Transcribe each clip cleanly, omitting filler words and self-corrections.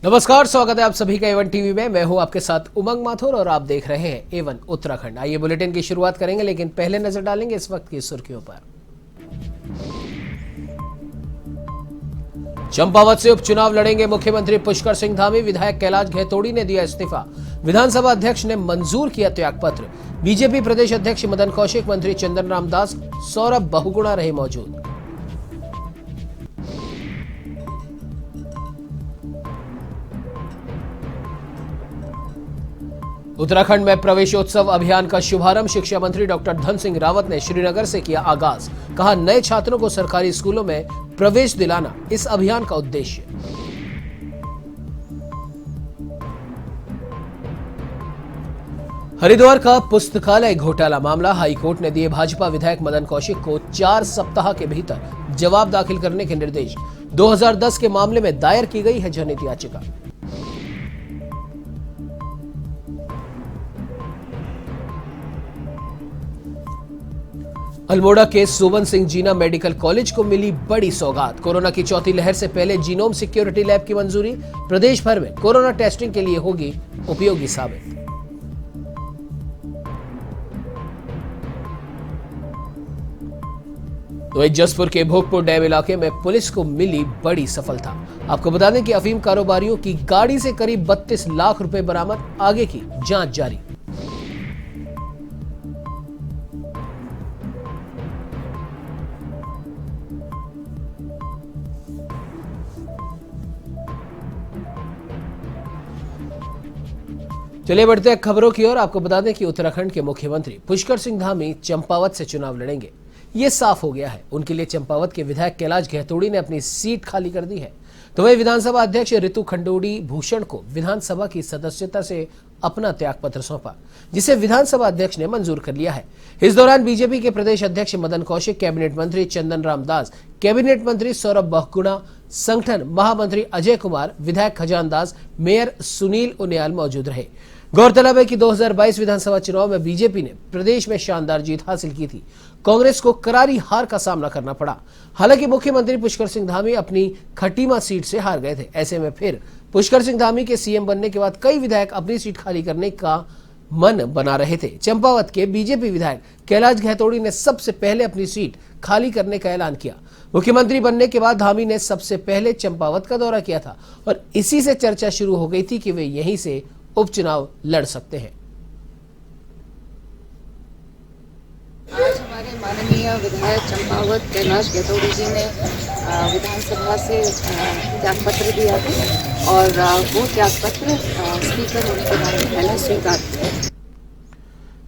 नमस्कार, स्वागत है आप सभी का A1 टीवी में। मैं हूं आपके साथ उमंग माथुर और आप देख रहे हैं A1 उत्तराखंड। आइए बुलेटिन की शुरुआत करेंगे, लेकिन पहले नजर डालेंगे इस वक्त की सुर्खियों पर। चंपावत से उपचुनाव लड़ेंगे मुख्यमंत्री पुष्कर सिंह धामी। विधायक कैलाश घेतोड़ी ने दिया इस्तीफा। विधानसभा अध्यक्ष ने मंजूर किया त्यागपत्र। बीजेपी प्रदेश अध्यक्ष मदन कौशिक, मंत्री चंदन राम दास, सौरभ बहुगुणा रहे मौजूद। उत्तराखंड में प्रवेशोत्सव अभियान का शुभारंभ। शिक्षा मंत्री डॉक्टर धन सिंह रावत ने श्रीनगर से किया आगाज। कहा, नए छात्रों को सरकारी स्कूलों में प्रवेश दिलाना इस अभियान का उद्देश्य। हरिद्वार का पुस्तकालय घोटाला मामला। हाईकोर्ट ने दिए भाजपा विधायक मदन कौशिक को 4 सप्ताह के भीतर जवाब दाखिल करने के निर्देश। 2010 के मामले में दायर की गई है जनहित याचिका। अल्मोड़ा के सोवन सिंह जीना मेडिकल कॉलेज को मिली बड़ी सौगात। कोरोना की चौथी लहर से पहले जीनोम सिक्योरिटी लैब की मंजूरी। प्रदेश भर में कोरोना टेस्टिंग के लिए होगी उपयोगी साबित। तो जसपुर के भोगपुर डैम इलाके में पुलिस को मिली बड़ी सफलता। आपको बता दें कि अफीम कारोबारियों की गाड़ी से करीब 32 लाख रुपए बरामद। आगे की जांच जारी। चलिए बढ़ते हैं खबरों की ओर। आपको बता दें कि उत्तराखंड के मुख्यमंत्री पुष्कर सिंह धामी चंपावत से चुनाव लड़ेंगे। ये साफ हो गया है। उनके लिए चंपावत के विधायक कैलाश घेतोड़ी ने अपनी सीट खाली कर दी है। तो वही विधानसभा अध्यक्ष ऋतु खंडोड़ी भूषण को विधानसभा की सदस्यता से अपना त्यागपत्र सौंपा, जिसे विधानसभा अध्यक्ष ने मंजूर कर लिया है। इस दौरान बीजेपी के प्रदेश अध्यक्ष मदन कौशिक, कैबिनेट मंत्री चंदन राम दास, कैबिनेट मंत्री सौरभ बहुगुणा, संगठन महामंत्री अजय कुमार, विधायक खजान दास, मेयर सुनील उनियाल मौजूद रहे। गौरतलब है कि 2022 विधानसभा चुनाव में बीजेपी ने प्रदेश में शानदार जीत हासिल की थी। कांग्रेस को करारी हार का सामना करना पड़ा। हालांकि मुख्यमंत्री पुष्कर सिंह धामी अपनी खटीमा सीट से हार गए थे। ऐसे में फिर पुष्कर सिंह धामी के सीएम बनने के बाद कई विधायक अपनी सीट खाली करने का मन बना रहे थे। चंपावत के बीजेपी विधायक कैलाश घेतोड़ी ने सबसे पहले अपनी सीट खाली करने का ऐलान किया। मुख्यमंत्री बनने के बाद धामी ने सबसे पहले चंपावत का दौरा किया था और इसी से चर्चा शुरू हो गई थी कि वे यहीं से उपचुनाव लड़ सकते हैं। आज हमारे माननीय विधायक चंपावत कैलाश घेतोड़ी जी ने विधानसभा से त्यागपत्र दिया था और वो त्यागपत्र स्पीकर होने के बाद मैंने स्वीकार किया।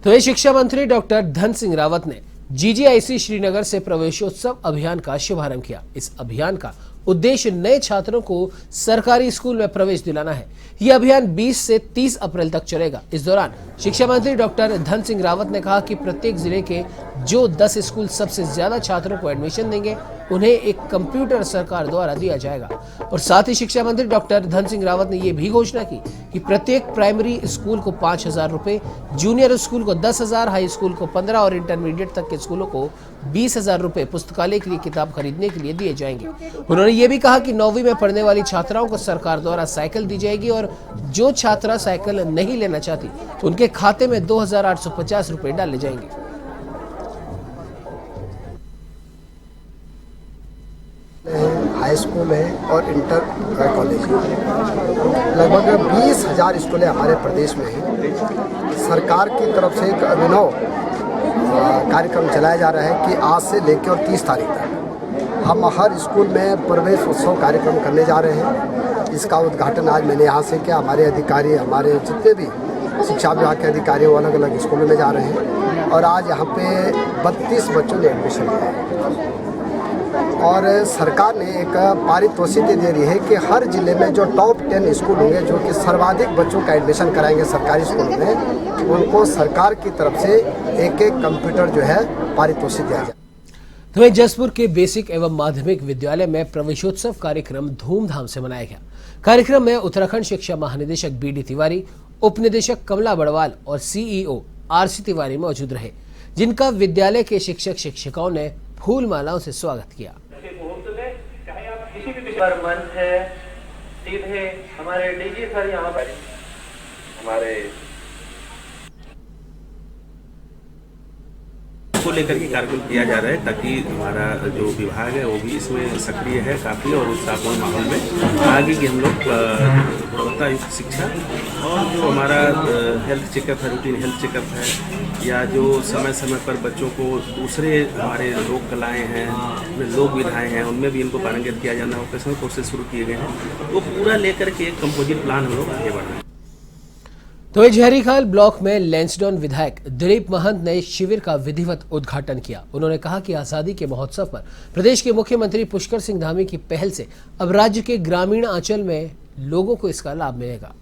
तो ये शिक्षा मंत्री डॉक्टर धन सिंह रावत ने जीजीआईसी श्रीनगर से प्रवेशोत्सव अभियान का शुभारंभ किया। इस अभियान का उद्देश्य नए छात्रों को सरकारी स्कूल में प्रवेश दिलाना है। यह अभियान 20 से 30 अप्रैल तक चलेगा। इस दौरान शिक्षा मंत्री डॉक्टर धन सिंह रावत ने कहा कि प्रत्येक जिले के जो 10 स्कूल सबसे ज्यादा छात्रों को एडमिशन देंगे, उन्हें एक कंप्यूटर सरकार द्वारा दिया जाएगा। और साथ ही शिक्षा मंत्री डॉक्टर धन सिंह रावत ने यह भी घोषणा की कि प्रत्येक प्राइमरी स्कूल को 5,000 रुपए, जूनियर स्कूल को 10,000, हाई स्कूल को 15 और इंटरमीडिएट तक के स्कूलों को 20,000 रुपए पुस्तकालय के लिए किताब खरीदने के लिए दिए जाएंगे। उन्होंने ये भी कहा कि 9वीं में पढ़ने वाली छात्राओं को सरकार द्वारा साइकिल दी जाएगी और जो छात्रा साइकिल नहीं लेना चाहती उनके खाते में 2,850 रुपए डाले जाएंगे। हाई स्कूल है और इंटर कॉलेज लगभग 20,000 स्कूलें हमारे प्रदेश में हैं। सरकार की तरफ से एक अभिनव कार्यक्रम चलाया जा रहा है कि आज से लेकर और 30 तारीख तक हम हर स्कूल में प्रवेश उत्सव कार्यक्रम करने जा रहे हैं। इसका उद्घाटन आज मैंने यहाँ से किया। हमारे अधिकारी, हमारे जितने भी शिक्षा विभाग के अधिकारी वो अलग अलग स्कूलों में जा रहे हैं और आज यहाँ पे 32 बच्चों ने एडमिशन लिया है। और सरकार ने एक पारितोषिक दे रही है कि हर जिले में जो टॉप 10 स्कूल होंगे जो कि सर्वाधिक बच्चों का एडमिशन कराएंगे सरकारी स्कूल में, उनको सरकार की तरफ से एक कंप्यूटर जो है पारितोषिक दिया जाए। तो जसपुर के बेसिक एवं माध्यमिक विद्यालय में प्रवेशोत्सव कार्यक्रम धूमधाम से मनाया गया। कार्यक्रम में उत्तराखंड शिक्षा महानिदेशक बीडी तिवारी, उप निदेशक कमला बड़वाल और सीईओ आरसी तिवारी मौजूद रहे, जिनका विद्यालय के शिक्षक शिक्षिकाओं ने फूल मालाओं से स्वागत किया। चाहे आप किसी भी विषय पर मंच है, सीधे हमारे डीजी सर यहाँ पर हमारे को लेकर के कार्यक्रम किया जा रहा है ताकि हमारा जो विभाग है वो भी इसमें सक्रिय है काफ़ी और उत्साहपूर्ण माहौल में आगे की हम लोग गुणवत्ता युक्त शिक्षा और जो हमारा हेल्थ चेकअप है, रूटीन हेल्थ चेकअप है, या जो समय समय पर बच्चों को दूसरे हमारे लोक कलाएँ हैं, लोक विधाएँ हैं, उनमें भी इनको पारंगत किया जाना वोकेशनल कोर्सेज शुरू किए गए हैं। वो पूरा लेकर के एक कंपोजिट प्लान हम लोग आगे बढ़ रहे हैं। तो वही जहरीखाल ब्लॉक में लैंसडौन विधायक दिलीप महंत ने शिविर का विधिवत उद्घाटन किया। उन्होंने कहा कि आजादी के महोत्सव पर प्रदेश के मुख्यमंत्री पुष्कर सिंह धामी की पहल से अब राज्य के ग्रामीण अंचल में लोगों को इसका लाभ मिलेगा।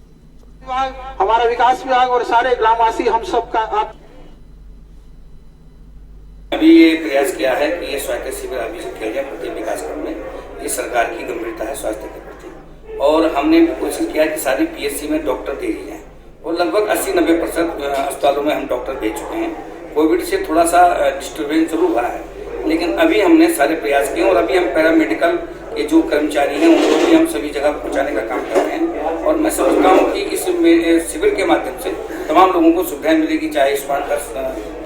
हमारा विकास विभाग और सारे ग्रामवासी हम सब का अभी ये प्रयास किया है कि ये स्वास्थ्य शिविर अभी से किया जाए प्रत्येक विकास खंड में। ये सरकार की गंभीरता है स्वास्थ्य के प्रति, और हमने भी कोशिश किया कि सारी पीएचसी में डॉक्टर दे दिए जाए और लगभग 80-90% अस्पतालों में हम डॉक्टर दे चुके हैं। कोविड से थोड़ा सा डिस्टर्बेंस जरूर हुआ है, लेकिन अभी हमने सारे प्रयास किए और अभी हम पैरामेडिकल के जो कर्मचारी हैं उनको भी हम सभी जगह पहुंचाने का काम कर रहे हैं। और मैं समझता हूं कि इस शिविर के माध्यम से तमाम लोगों को सुविधाएं मिलेगी, चाहे आयुष्मान कार्ड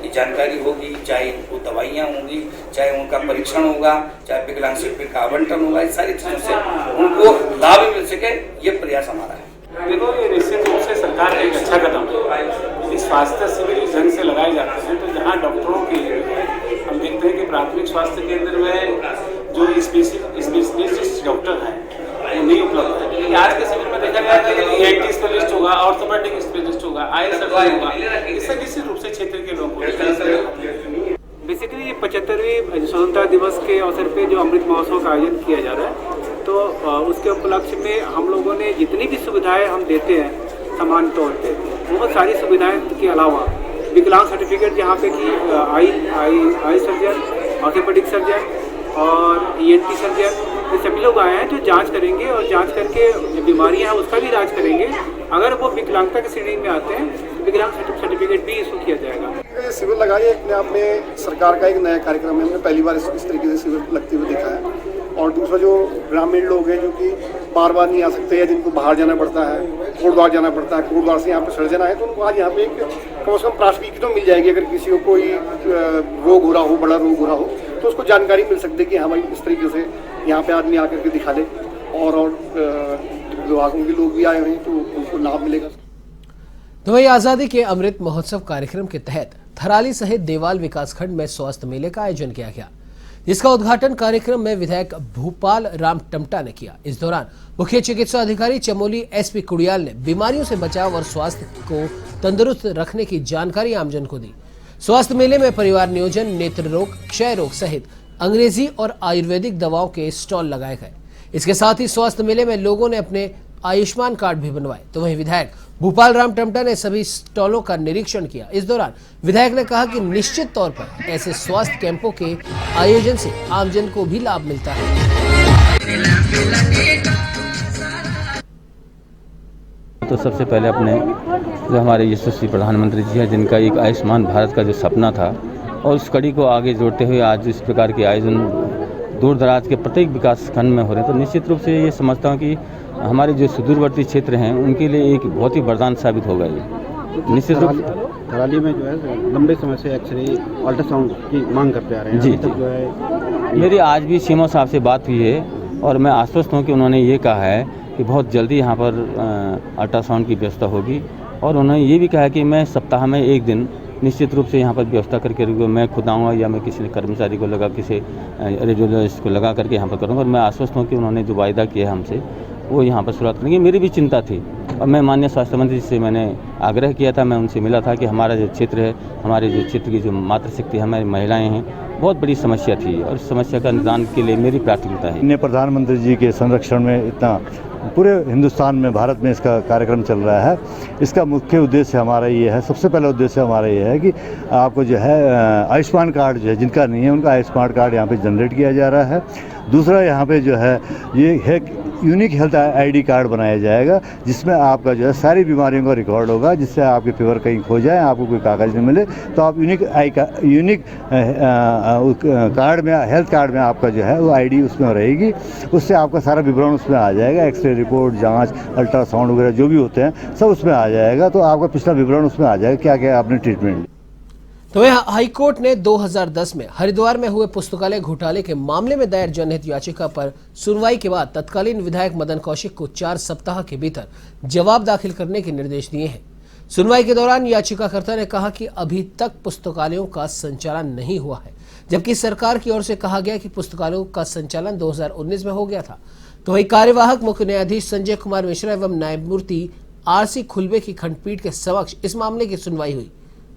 की जानकारी होगी, चाहे उनको दवाइयाँ होंगी, चाहे उनका परीक्षण होगा, चाहे विकलांग सर्टिफिकेट का आवंटन होगा। इस सारी चीज़ों से उनको लाभ मिल सके, ये प्रयास हमारा है। देखो, ये निश्चित रूप से सरकार का एक अच्छा कदम है। इस स्वास्थ्य शिविर इस ढंग से लगाए जाते हैं तो जहाँ डॉक्टरों के हम देखते हैं कि प्राथमिक स्वास्थ्य केंद्र में जो स्पेशलिस्ट डॉक्टर हैं वो नहीं उपलब्ध है। लेकिन आज के शिविर में देखा गया कि ENT स्पेशलिस्ट होगा, ऑर्थोपेडिक स्पेशलिस्ट होगा, आई सर्जन होगा, इससे निश्चित रूप से क्षेत्र के लोगों को बेसिकली ये 75वीं स्वतंत्रता दिवस के अवसर पे जो अमृत महोत्सव का आयोजन किया जा रहा है, तो उसके उपलक्ष्य में हम लोगों ने जितनी भी सुविधाएं हम देते हैं समान तौर पे, बहुत सारी सुविधाएं के अलावा विकलांग सर्टिफिकेट जहाँ पे कि आई सर्जन, ऑर्थोपेडिक सर्जन और ENT सर्जन, ये सभी लोग आए हैं जो जांच करेंगे और जांच करके जो बीमारियां हैं उसका भी इलाज करेंगे। अगर वो विकलांगता की श्रेणी में आते हैं, विकलांग सर्टिफिकेट भी इशू किया जाएगा। ये शिविर लगाई अपने आप में सरकार का एक नया कार्यक्रम है। हमने पहली बार इस तरीके से शिविर लगते हुए देखा है। और दूसरा, जो ग्रामीण लोग हैं जो कि बार बार नहीं आ सकते या जिनको बाहर जाना पड़ता है, कोटद्वार जाना पड़ता है, कोटद्वार से यहाँ पे सर्जन आए, तो उनको आज यहाँ पे कम से कम प्राथमिकी तो मिल जाएगी। अगर किसी को कोई रोग हो रहा हो, बड़ा रोग हो रहा हो, तो उसको जानकारी मिल सकती है कि हाँ भाई इस तरीके से यहाँ पे आदमी आकर के दिखा ले। और विभागों के लोग भी आए हुए हैं तो उनको लाभ मिलेगा। तो वही आजादी के अमृत महोत्सव कार्यक्रम के तहत थराली सहित देवाल विकासखंड में स्वास्थ्य मेले का आयोजन किया गया, जिसका उद्घाटन कार्यक्रम में विधायक भूपाल राम टमटा ने किया। इस दौरान मुख्य चिकित्सा अधिकारी चमोली SP कुड़ियाल ने बीमारियों से बचाव और स्वास्थ्य को तंदुरुस्त रखने की जानकारी आमजन को दी। स्वास्थ्य मेले में परिवार नियोजन, नेत्र रोग, क्षय रोग सहित अंग्रेजी और आयुर्वेदिक दवाओं के स्टॉल लगाए गए। इसके साथ ही स्वास्थ्य मेले में लोगों ने अपने आयुष्मान कार्ड भी बनवाए। तो वहीं विधायक भूपाल राम टमटा ने सभी स्टॉलों का निरीक्षण किया। इस दौरान विधायक ने कहा कि निश्चित तौर पर ऐसे स्वास्थ्य कैंपों के आयोजन से आमजन को भी लाभ मिलता है। तो सबसे पहले अपने जो हमारे यशस्वी प्रधानमंत्री जी हैं, जिनका एक आयुष्मान भारत का जो सपना था, और उस कड़ी को आगे जोड़ते हुए आज इस प्रकार के आयोजन दूर दराज के प्रत्येक विकास खंड में हो रहे हैं, तो निश्चित रूप से ये समझता हूँ कि हमारे जो सुदूरवर्ती क्षेत्र हैं उनके लिए एक बहुत ही वरदान साबित होगा। ये निश्चित रूप से थराली में जो है लंबे समय से एक्सरे अल्ट्रासाउंड की मांग करते आ रहे हैं। जी तक जो है मेरी आज भी सीएमओ साहब से बात हुई है और मैं आश्वस्त हूँ कि उन्होंने ये कहा है कि बहुत जल्दी यहाँ पर अल्ट्रासाउंड की व्यवस्था होगी। और उन्होंने ये भी कहा है कि मैं सप्ताह में एक दिन निश्चित रूप से यहाँ पर व्यवस्था करके मैं खुद आऊँगा या मैं किसी कर्मचारी को लगा, किसी रेडियोलॉजिस्ट को लगा करके यहाँ पर करूँगा। और मैं आश्वस्त हूँ कि उन्होंने जो वायदा किया हमसे वो यहाँ पर शुरुआत करेंगे। मेरी भी चिंता थी और मैं माननीय स्वास्थ्य मंत्री से मैंने आग्रह किया था, मैं उनसे मिला था कि हमारा जो क्षेत्र है, हमारे जो क्षेत्र की जो मातृशक्ति हमारी महिलाएं हैं, बहुत बड़ी समस्या थी और इस समस्या का निदान के लिए मेरी प्राथमिकता है। प्रधानमंत्री जी के संरक्षण में इतना पूरे हिंदुस्तान में, भारत में इसका कार्यक्रम चल रहा है। इसका मुख्य उद्देश्य हमारा ये है, सबसे पहला उद्देश्य हमारा ये है कि आपको जो है आयुष्मान कार्ड जो है, जिनका नहीं है उनका आयुष्मान कार्ड यहाँ पे जनरेट किया जा रहा है। दूसरा यहाँ पे जो है ये है यूनिक हेल्थ आईडी कार्ड बनाया जाएगा, जिसमें आपका जो है सारी बीमारियों का रिकॉर्ड होगा, जिससे आपके फीवर कहीं खो जाए, आपको कोई कागज़ नहीं मिले तो आप यूनिक कार्ड में, हेल्थ कार्ड में आपका जो है वो आईडी उसमें रहेगी। उससे आपका सारा विवरण उसमें आ जाएगा, एक्सरे रिपोर्ट, जांच, अल्ट्रासाउंड वगैरह जो भी होते हैं सब उसमें आ जाएगा। तो आपका पिछला विवरण उसमें आ जाएगा, क्या क्या आपने ट्रीटमेंट ली। तो वह हाईकोर्ट ने 2010 में हरिद्वार में हुए पुस्तकालय घोटाले के मामले में दायर जनहित याचिका पर सुनवाई के बाद तत्कालीन विधायक मदन कौशिक को 4 सप्ताह के भीतर जवाब दाखिल करने के निर्देश दिए हैं। सुनवाई के दौरान याचिकाकर्ता ने कहा कि अभी तक पुस्तकालयों का संचालन नहीं हुआ है, जबकि सरकार की ओर से कहा गया कि पुस्तकालयों का संचालन 2019 में हो गया था। तो वही कार्यवाहक मुख्य न्यायाधीश संजय कुमार मिश्रा एवं न्यायमूर्ति RC खुलबे की खंडपीठ के समक्ष इस मामले की सुनवाई हुई।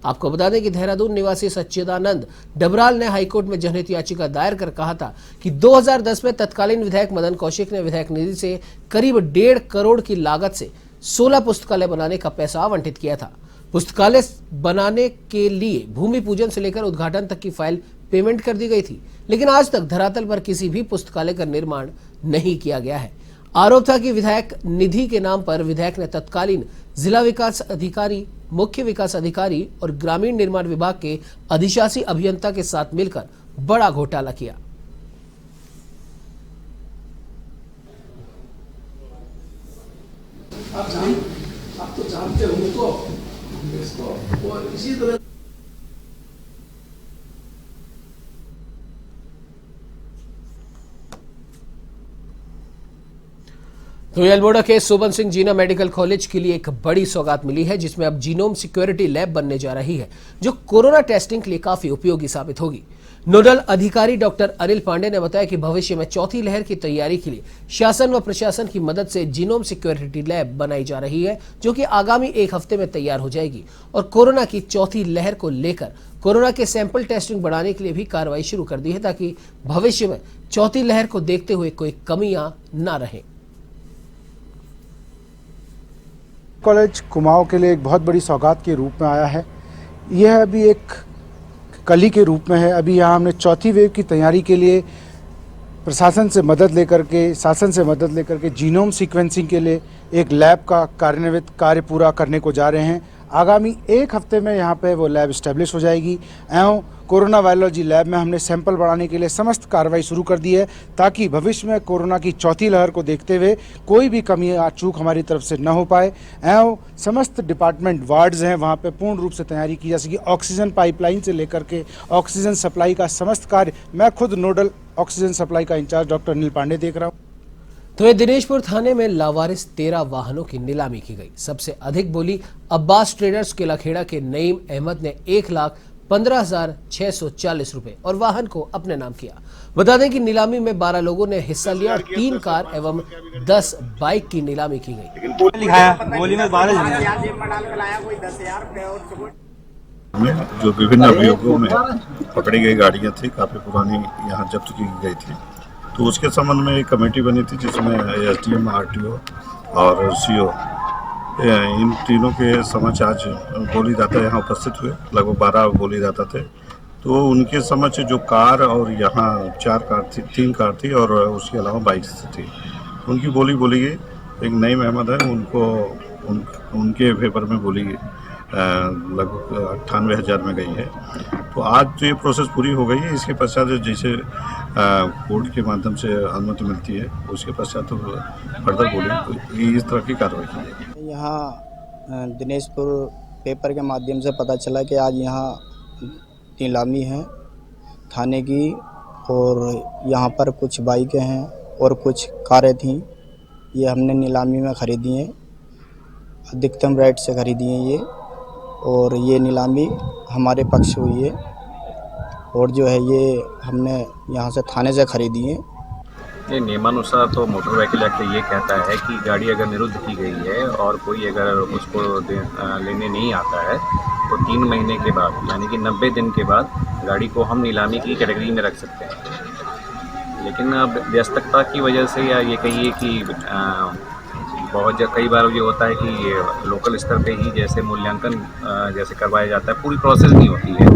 आपको बता दें कि देहरादून निवासी सच्चिदानंद डबराल ने हाईकोर्ट में जनहित याचिका दायर कर कहा था कि 2010 में तत्कालीन विधायक मदन कौशिक ने विधायक निधि से करीब 1.5 करोड़ की लागत से 16 पुस्तकालय बनाने का पैसा आवंटित किया था। पुस्तकालय बनाने के लिए भूमि पूजन से लेकर उद्घाटन तक की फाइल पेमेंट कर दी गई थी, लेकिन आज तक धरातल पर किसी भी पुस्तकालय का निर्माण नहीं किया गया है। आरोप था कि विधायक निधि के नाम पर विधायक ने तत्कालीन जिला विकास अधिकारी, मुख्य विकास अधिकारी और ग्रामीण निर्माण विभाग के अधिशासी अभियंता के साथ मिलकर बड़ा घोटाला किया। आप तो जानते हो उसको और इसी तरह तो अल्मोड़ा के सोबन सिंह जीना मेडिकल कॉलेज के लिए एक बड़ी सौगात मिली है, जिसमें अब जीनोम सिक्योरिटी लैब बनने जा रही है, जो कोरोना टेस्टिंग के लिए काफी उपयोगी साबित होगी। नोडल अधिकारी डॉक्टर अनिल पांडे ने बताया कि भविष्य में चौथी लहर की तैयारी के लिए शासन व प्रशासन की मदद से जीनोम सिक्योरिटी लैब बनाई जा रही है, जो कि आगामी 1 हफ्ते में तैयार हो जाएगी और कोरोना की चौथी लहर को लेकर कोरोना के सैंपल टेस्टिंग बढ़ाने के लिए भी कार्रवाई शुरू कर दी है, ताकि भविष्य में चौथी लहर को देखते हुए कोई कमियां न रहे। कॉलेज कुमाऊं के लिए एक बहुत बड़ी सौगात के रूप में आया है। यह अभी एक कली के रूप में है। अभी यहाँ हमने चौथी वेव की तैयारी के लिए प्रशासन से मदद लेकर के, शासन से मदद लेकर के जीनोम सीक्वेंसिंग के लिए एक लैब का कार्य पूरा करने को जा रहे हैं। आगामी 1 हफ्ते में यहाँ पे वो लैब इस्टेब्लिश हो जाएगी एवं कोरोना वायरोलॉजी लैब में हमने सैंपल बढ़ाने के लिए समस्त कार्रवाई शुरू कर दी है, ताकि भविष्य में कोरोना की चौथी लहर को देखते हुए कोई भी कमी या चूक हमारी तरफ से न हो पाए एवं समस्त डिपार्टमेंट वार्ड्स हैं वहाँ पे पूर्ण रूप से तैयारी की जा सके। ऑक्सीजन पाइपलाइन से लेकर के ऑक्सीजन सप्लाई का समस्त कार्य मैं खुद नोडल ऑक्सीजन सप्लाई का इंचार्ज डॉक्टर अनिल पांडे देख रहा हूँ। तो दिनेशपुर थाने में लावारिस 13 वाहनों की नीलामी की गई। सबसे अधिक बोली अब्बास ट्रेडर्स के लखेड़ा के नईम अहमद ने 1,15,640 रुपए और वाहन को अपने नाम किया। बता दें कि नीलामी में 12 लोगों ने हिस्सा लिया और 3 कार एवं 10 बाइक की नीलामी की गई। जो विभिन्न अभियोगों में पकड़ी गई गाड़ियां थी, काफी पुरानी यहाँ जब्त की गई थी, तो उसके संबंध में एक कमेटी बनी थी जिसमें SDM, RTO और CO इन तीनों के समक्ष आज बोलीदाता यहाँ उपस्थित हुए। लगभग 12 बोलीदाता थे। तो उनके समक्ष जो कार और यहाँ 4 कार थी, 3 कार थी और उसके अलावा बाइक्स थी, उनकी बोली गई। एक नईम अहमद है, उनके पेपर में बोली लगभग 98,000 में गई है। तो आज तो ये प्रोसेस पूरी हो गई है। इसके पश्चात जैसे कोर्ट के माध्यम से अनुमति मिलती है, उसके पश्चात तो फर्दर बोले इस तरह की कार्रवाई की जाएगी। यहाँ दिनेशपुर पेपर के माध्यम से पता चला कि आज यहाँ नीलामी है थाने की, और यहाँ पर कुछ बाइकें हैं और कुछ कारें थीं। ये हमने नीलामी में ख़रीदी हैं, अधिकतम रेट से ख़रीदी हैं ये, और ये नीलामी हमारे पक्ष हुई है। और जो है ये हमने यहाँ से थाने से ख़रीदी है। ये नियमानुसार तो मोटर व्हीकल एक्ट ये कहता है कि गाड़ी अगर निरुद्ध की गई है और कोई अगर उसको लेने नहीं आता है तो 3 महीने के बाद, यानी कि 90 दिन के बाद गाड़ी को हम नीलामी की कैटेगरी में रख सकते हैं। लेकिन अब व्यस्तता की वजह से, या ये कहिए कि कई बार ये होता है कि ये लोकल स्तर पे ही जैसे मूल्यांकन जैसे करवाया जाता है, पूरी प्रोसेस नहीं होती है।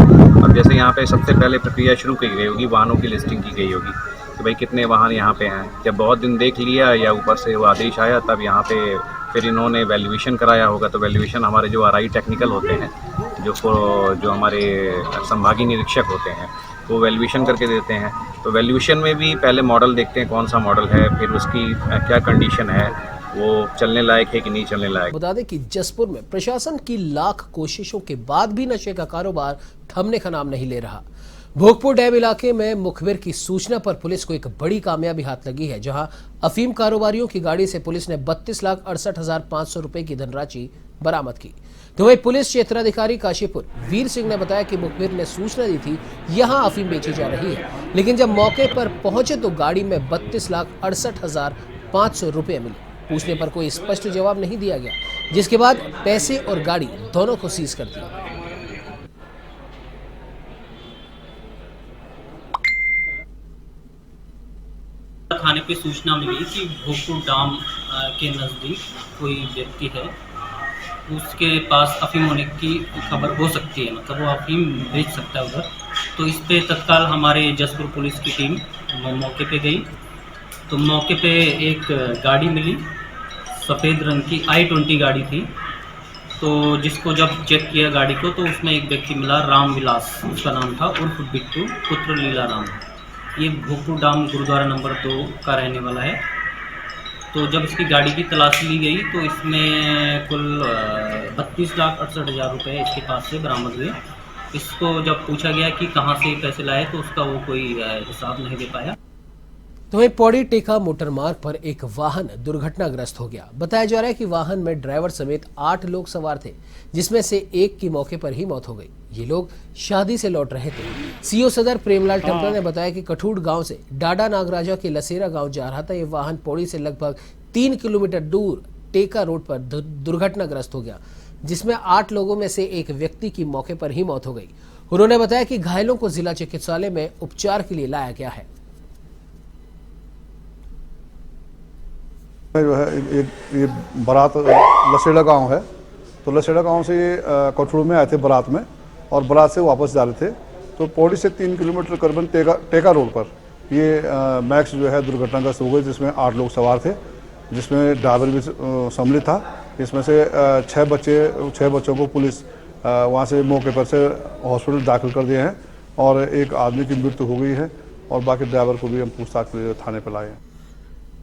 अब जैसे यहाँ पे सबसे पहले प्रक्रिया शुरू की गई होगी, वाहनों की लिस्टिंग की गई होगी कि भाई कितने वाहन यहाँ पे हैं। जब बहुत दिन देख लिया या ऊपर से वो आदेश आया तब यहाँ पे फिर इन्होंने वैल्यूएशन कराया होगा। तो वैल्यूएशन हमारे जो आरआई टेक्निकल होते हैं, जो हमारे संभागीय निरीक्षक होते हैं, वो वैल्यूएशन करके देते हैं। तो वैल्यूएशन में भी पहले मॉडल देखते हैं कौन सा मॉडल है, फिर उसकी क्या कंडीशन है, वो चलने लायक है कि नहीं चलने लायक। बता दें कि जसपुर में प्रशासन की लाख कोशिशों के बाद भी नशे का कारोबार थमने का नाम नहीं ले रहा। भोगपुर डैम इलाके में मुखबिर की सूचना पर पुलिस को एक बड़ी कामयाबी हाथ लगी है, जहां अफीम कारोबारियों की गाड़ी से पुलिस ने 32,68,500 रुपए की धनराशि बरामद की। तो वही पुलिस क्षेत्राधिकारी काशीपुर वीर सिंह ने बताया कि मुखबिर ने सूचना दी थी यहां अफीम बेची जा रही है, लेकिन जब मौके पर पहुंचे तो गाड़ी में 32,68,500 रुपए मिले। पूछने पर कोई स्पष्ट जवाब नहीं दिया गया, जिसके बाद पैसे और गाड़ी दोनों को सीज कर दिया। थाने पे सूचना मिली कि भोगपुर डैम के नज़दीक कोई व्यक्ति है, उसके पास अफीम होने की खबर हो सकती है, मतलब वो अफीम बेच सकता है उधर। तो इस पे तत्काल हमारे जसपुर पुलिस की टीम मौके पे गई। तो मौके पे एक गाड़ी मिली, सफ़ेद रंग की i20 गाड़ी थी। तो जिसको जब चेक किया गाड़ी को तो उसमें एक व्यक्ति मिला, राम विलास उसका नाम था, उर्फ बिट्टू पुत्र लीला राम। ये भोगपुर डैम गुरुद्वारा नंबर 2 का रहने वाला है। तो जब इसकी गाड़ी की तलाशी ली गई तो इसमें कुल 32,68,000 रुपये इसके पास से बरामद हुए। इसको जब पूछा गया कि कहाँ से पैसे लाए तो उसका वो कोई हिसाब नहीं दे पाया। तो वहीं पौड़ी टेका मोटर मार्ग पर एक वाहन दुर्घटनाग्रस्त हो गया। बताया जा रहा है कि वाहन में ड्राइवर समेत 8 लोग सवार थे, जिसमें से एक की मौके पर ही मौत हो गई। ये लोग शादी से लौट रहे थे। सीओ सदर प्रेमलाल टम्परा ने बताया कि कठूड़ गांव से डाडा नागराजा के लसेरा गांव जा रहा था। ये वाहन पौड़ी से लगभग 3 किलोमीटर दूर टेका रोड पर दुर्घटनाग्रस्त हो गया, जिसमें 8 लोगों में से एक व्यक्ति की मौके पर ही मौत हो गई। उन्होंने बताया कि घायलों को जिला चिकित्सालय में उपचार के लिए लाया गया है। जो है ये बारात लसेड़ा गांव है, तो लसेड़ा गांव से ये कठुड़ में आए थे बारात में, और बारात से वापस जा रहे थे। तो पौड़ी से 3 किलोमीटर करीबन टेका रोड पर ये मैक्स जो है दुर्घटनाग्रस्त हो गई, जिसमें 8 लोग सवार थे, जिसमें ड्राइवर भी सम्मिलित था। इसमें से 6 बच्चों को पुलिस वहाँ से मौके पर से हॉस्पिटल दाखिल कर दिए हैं, और एक आदमी की मृत्यु हो गई है, और बाकी ड्राइवर को भी हम पूछताछ के लिए थाने पर लाए हैं।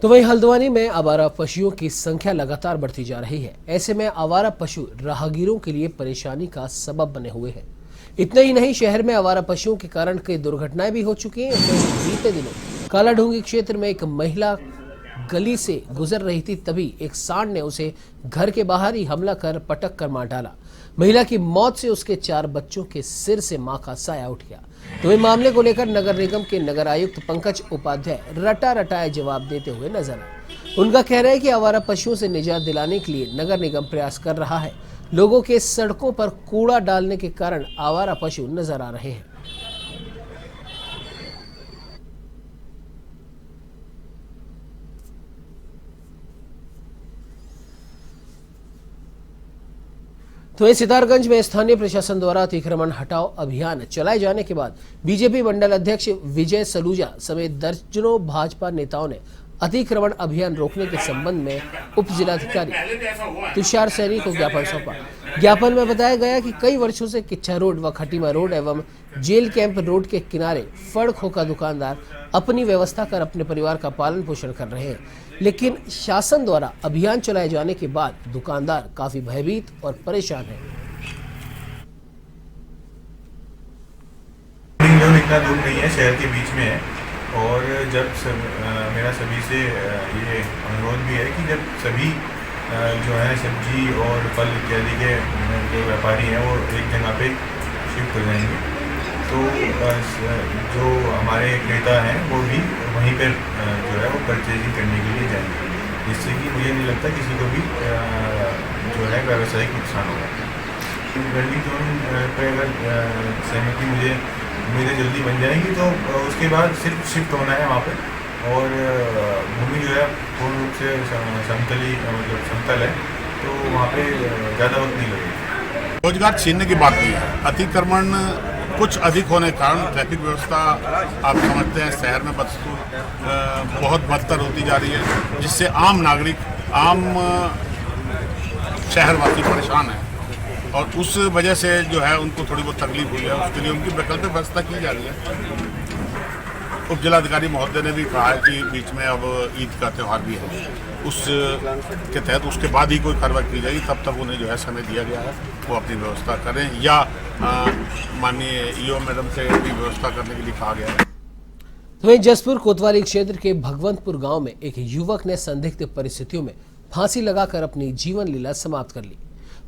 तो वहीं हल्द्वानी में आवारा पशुओं की संख्या लगातार बढ़ती जा रही है। ऐसे में आवारा पशु राहगीरों के लिए परेशानी का सबब बने हुए हैं। इतना ही नहीं, शहर में आवारा पशुओं के कारण कई दुर्घटनाएं भी हो चुकी हैं। बीते दिनों कालाढूंगी क्षेत्र में एक महिला गली से गुजर रही थी, तभी एक सांड ने उसे घर के बाहर ही हमला कर पटक कर मार डाला। महिला की मौत से उसके 4 बच्चों के सिर से मां का साया उठ गया। तो इस मामले को लेकर नगर निगम के नगर आयुक्त पंकज उपाध्याय रटाए जवाब देते हुए नजर आए। उनका कहना है कि आवारा पशुओं से निजात दिलाने के लिए नगर निगम प्रयास कर रहा है। लोगों के सड़कों पर कूड़ा डालने के कारण आवारा पशु नजर आ रहे हैं। तो इस सितारगंज में स्थानीय प्रशासन द्वारा अतिक्रमण हटाओ अभियान चलाए जाने के बाद बीजेपी मंडल अध्यक्ष विजय सलूजा समेत दर्जनों भाजपा नेताओं ने अतिक्रमण अभियान रोकने के संबंध में उप जिलाधिकारी तुषार सैनी को ज्ञापन सौंपा। ज्ञापन में बताया गया कि कई वर्षों से किच्छा रोड व खटीमा रोड एवं जेल कैंप रोड के किनारे फड़ खोका दुकानदार अपनी व्यवस्था कर अपने परिवार का पालन पोषण कर रहे हैं, लेकिन शासन द्वारा अभियान चलाए जाने के बाद दुकानदार काफी भयभीत और परेशान हैं। इतना दूर नहीं है, शहर के बीच में है, और जब मेरा सभी से ये अनुरोध भी है कि जब सभी जो है सब्जी और फल इत्यादि के जो व्यापारी हैं वो एक जगह पे शिफ्ट हो जाएंगे, तो जो हमारे क्रेता हैं वो भी वहीं पर जो है वो परचेजिंग करने के लिए जाएंगे, जिससे कि मुझे नहीं लगता किसी को भी जो है व्यावसायिक नुकसान होगा। वेल्डिंग जोन पर अगर सहमति मुझे उम्मीदें जल्दी बन जाएंगी तो उसके बाद सिर्फ शिफ्ट होना है वहाँ पे, और भूमि जो है पूर्ण रूप से समतल है, तो वहाँ पे ज़्यादा वक्त नहीं लगेगा। रोजगार छीनने की बात नहीं है, अतिक्रमण कुछ अधिक होने के कारण ट्रैफिक व्यवस्था आप समझते हैं शहर में बहुत बदतर होती जा रही है, जिससे आम नागरिक, आम शहरवासी परेशान है और उस वजह से जो है उनको थोड़ी बहुत तकलीफ हुई है। उसके लिए उनकी वैकल्पिक व्यवस्था की जा रही है। उप जिलाधिकारी महोदय ने भी कहा है कि बीच में अब ईद का त्यौहार भी है, उस के तहत उसके बाद ही कोई कार्रवाई की जाएगी। तब तक उन्हें जो है समय दिया गया है, वो अपनी व्यवस्था करें या माननीय ईओ मैडम से भी व्यवस्था करने के लिए कहा गया है। वहीं जसपुर कोतवाली क्षेत्र के भगवंतपुर गांव में एक युवक ने संदिग्ध परिस्थितियों में फांसी लगाकर अपनी जीवन लीला समाप्त कर ली।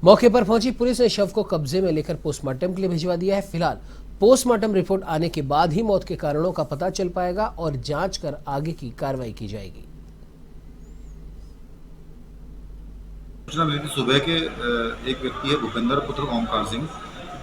मौके पर पहुंची पुलिस ने शव को कब्जे में लेकर पोस्टमार्टम के लिए भिजवा दिया है। फिलहाल पोस्टमार्टम रिपोर्ट आने के बाद ही मौत के कारणों का पता चल पाएगा और जांच कर आगे की कार्रवाई की जाएगी। सूचना मिली थी सुबह के एक व्यक्ति है भूपेंद्र पुत्र ओमकार सिंह,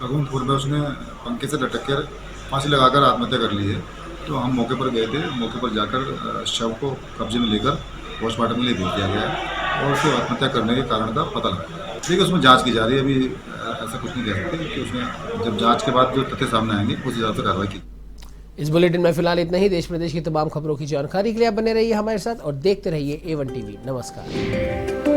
भगवंतपुर में उसने पंखे से लटक कर फांसी लगाकर आत्महत्या कर ली है। तो हम मौके पर गए थे, मौके पर जाकर शव को कब्जे में लेकर पोस्टमार्टम के लिए भेज दिया गया है और उसको आत्महत्या करने के कारण का पता लगा। ठीक है, उसमें जांच की जा रही है। अभी ऐसा कुछ नहीं कह सकते कि उसमें जब जांच के बाद जो तथ्य सामने आएंगे उस हिसाब से कार्रवाई की। इस बुलेटिन में फिलहाल इतना ही। देश प्रदेश की तमाम खबरों की जानकारी के लिए आप बने रहिए हमारे साथ और देखते रहिए A1 TV। नमस्कार।